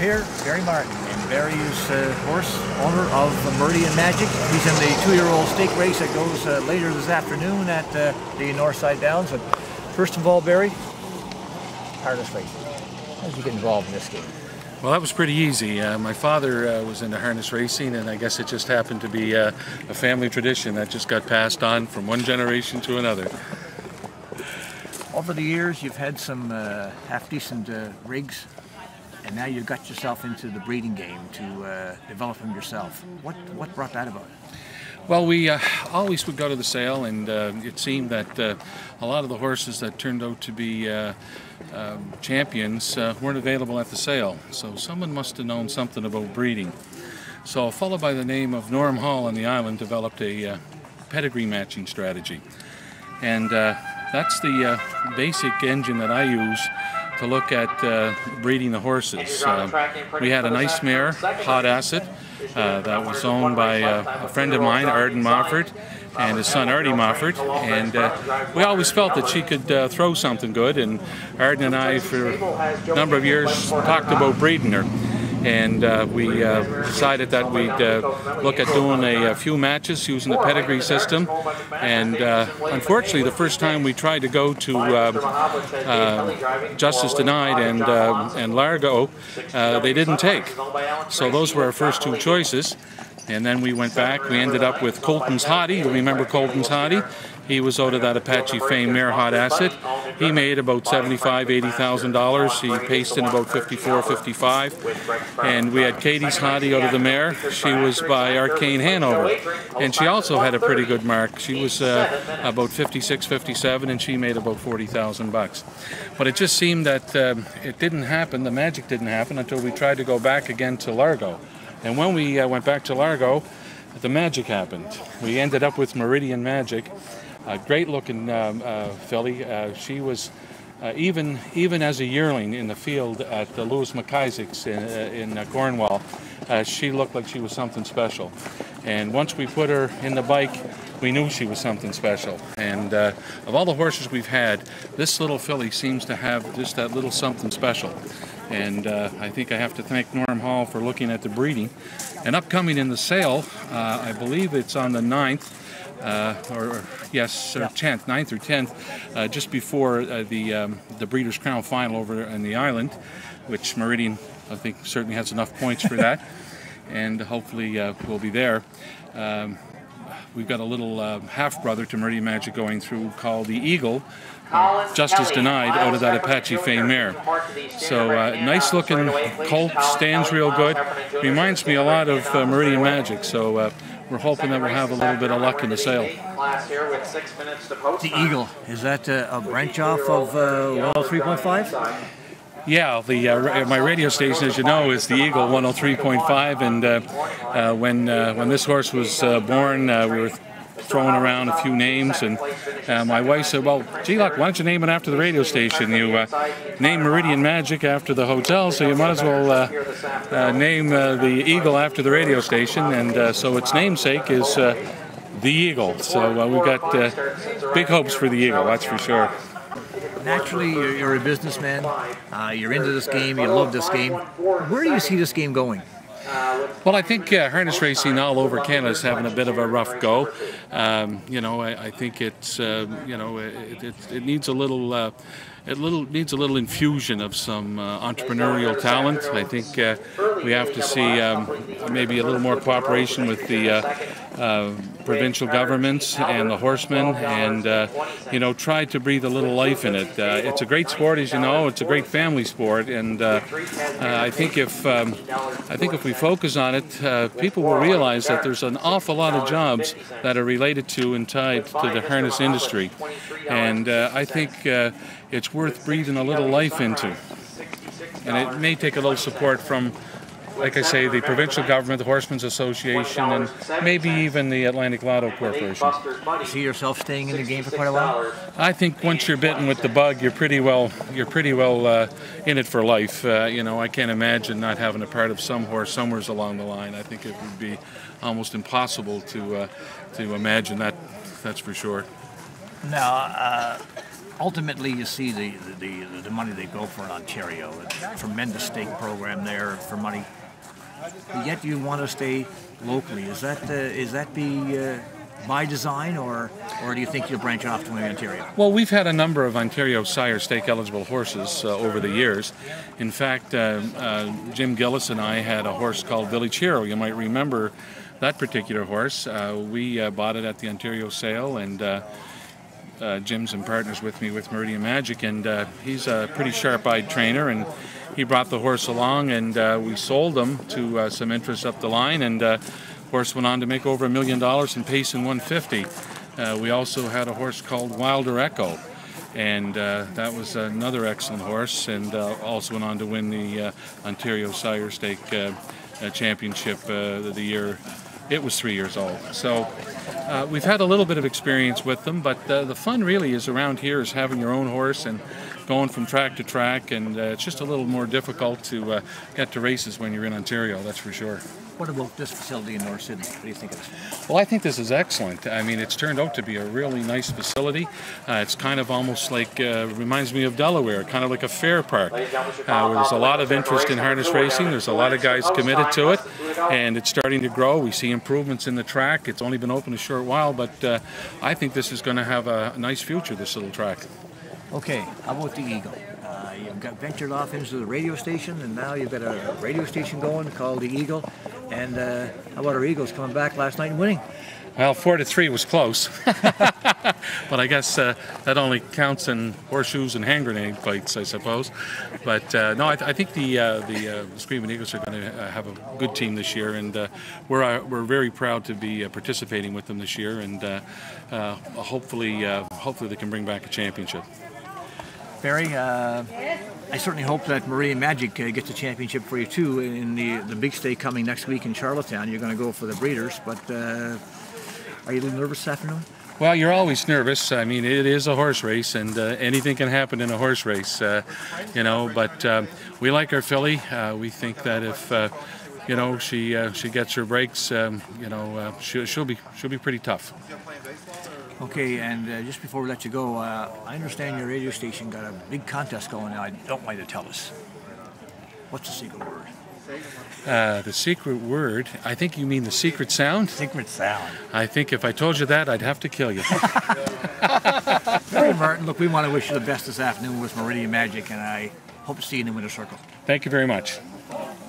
here, Barry Martin, and Barry is owner of Meridian Magic. He's in the 2-year-old stake race that goes later this afternoon at the Northside Downs. And first of all, Barry, harness racing. How did you get involved in this game? Well, that was pretty easy. My father was into harness racing, and I guess it just happened to be a family tradition that just got passed on from one generation to another. Over the years, you've had some half-decent rigs, and now you've got yourself into the breeding game to develop them yourself. What brought that about? Well, we always would go to the sale, and it seemed that a lot of the horses that turned out to be champions weren't available at the sale. So someone must have known something about breeding. So a fellow by the name of Norm Hall on the island developed a pedigree matching strategy. And that's the basic engine that I use to look at breeding the horses. We had a nice mare, Hot Acid, that was owned by a friend of mine, Arden Mofford, and his son Artie Mofford, and we always felt that she could throw something good, and Arden and I for a number of years talked about breeding her. And we decided that we'd look at doing a few matches using the pedigree system. And unfortunately, the first time we tried to go to Justice Denied and Largo, they didn't take. So those were our first two choices. And then we went back. We ended up with Colton's Hottie. You remember Colton's Hottie? He was out of that Apache Fame mare, Hot Acid. He made about $75,000, $80,000. He paced in about 54, 55. And we had Katie's Hottie out of the mare. She was by Arcane Hanover. And she also had a pretty good mark. She was about 56, 57, and she made about $40,000. But it just seemed that it didn't happen, the magic didn't happen until we tried to go back again to Largo. And when we went back to Largo, the magic happened. We ended up with Meridian Magic, a great-looking filly. She was, even as a yearling in the field at the Lewis McIsaac's in Cornwall, she looked like she was something special. And once we put her in the bike, we knew she was something special. And of all the horses we've had, this little filly seems to have just that little something special. And I think I have to thank Norm Hall for looking at the breeding. And upcoming in the sale, I believe it's on the 9th, or 10th, 9th or 10th, just before the Breeders' Crown Final over on the island, which Meridian, I think, certainly has enough points for that. And hopefully we'll be there. We've got a little half-brother to Meridian Magic going through called the Eagle, Justice Denied, out of that Apache Fame mare. So nice looking colt, stands real good. Reminds me a lot of Meridian Magic, so we're hoping that we'll have a little bit of luck in the sale. The Eagle, is that a branch off of 103.5? Yeah, my radio station, as you know, is the Eagle 103.5, and when this horse was born, we were throwing around a few names, and my wife said, well, gee, look, why don't you name it after the radio station? You name Meridian Magic after the hotel, so you might as well name the Eagle after the radio station, and so its namesake is the Eagle. So we've got big hopes for the Eagle, that's for sure. Naturally, you're a businessman, you're into this game, you love this game. Where do you see this game going? Well, I think harness racing all over Canada is having a bit of a rough go. You know, I think it's you know, it needs a little needs a little infusion of some entrepreneurial talent. I think we have to see maybe a little more cooperation with the provincial governments and the Horseman, and you know, try to breathe a little life in it. It's a great sport, as you know. It's a great family sport, and I think if we focus on it, people will realize that there's an awful lot of jobs that are related to and tied to the harness industry, and I think it's worth breathing a little life into. And it may take a little support from, like I say, the provincial government, the Horsemen's Association, and maybe even the Atlantic Lotto Corporation. You see yourself staying in the game for quite a while? I think once you're bitten with the bug, you're pretty well in it for life. You know, I can't imagine not having a part of some horse somewhere along the line. I think it would be almost impossible to imagine that. That's for sure. Now, ultimately, you see the money they go for in Ontario. A tremendous stake program there for money. Yet you want to stay locally. Is that by design, or do you think you'll branch off to Ontario? Well, we've had a number of Ontario sire stake eligible horses over the years. In fact, Jim Gillis and I had a horse called Billy Chiro. You might remember that particular horse. We bought it at the Ontario sale, and Jim's in partners with me with Meridian Magic, and he's a pretty sharp-eyed trainer, and he brought the horse along, and we sold him to some interest up the line, and horse went on to make over $1 million in pace in 150. We also had a horse called Wilder Echo, and that was another excellent horse, and also went on to win the Ontario Sire Stake Championship the year it was 3 years old. So we've had a little bit of experience with them, but the fun really is around here is having your own horse and going from track to track, and it's just a little more difficult to get to races when you're in Ontario, that's for sure. What about this facility in North Sydney? What do you think of this? Well, I think this is excellent. I mean, it's turned out to be a really nice facility. It's kind of almost like, reminds me of Delaware, kind of like a fair park. There's a lot of interest in harness racing. There's a lot of guys committed to it, and it's starting to grow. We see improvements in the track. It's only been open a short while, but I think this is going to have a nice future, this little track. Okay, how about the Eagle? You've got ventured off into the radio station, and now you've got a radio station going called the Eagle. And how about our Eagles coming back last night and winning? Well, 4-3 was close, but I guess that only counts in horseshoes and hand grenade fights, I suppose. But no, I think the Screaming Eagles are going to have a good team this year, and we're very proud to be participating with them this year, and hopefully they can bring back a championship. Barry, I certainly hope that Meridian Magic gets a championship for you too in the big stake coming next week in Charlottetown. You're going to go for the breeders, but are you a little nervous this afternoon? Well, you're always nervous. I mean, it is a horse race, and anything can happen in a horse race, you know. But we like our filly. We think that if she gets her breaks, she'll be pretty tough. Okay, and just before we let you go, I understand your radio station got a big contest going now. I don't want you to tell us. What's the secret word? The secret word? I think you mean the secret sound? Secret sound. I think if I told you that, I'd have to kill you. Barry Martin, look, we want to wish you the best this afternoon with Meridian Magic, and I hope to see you in the winner's circle. Thank you very much.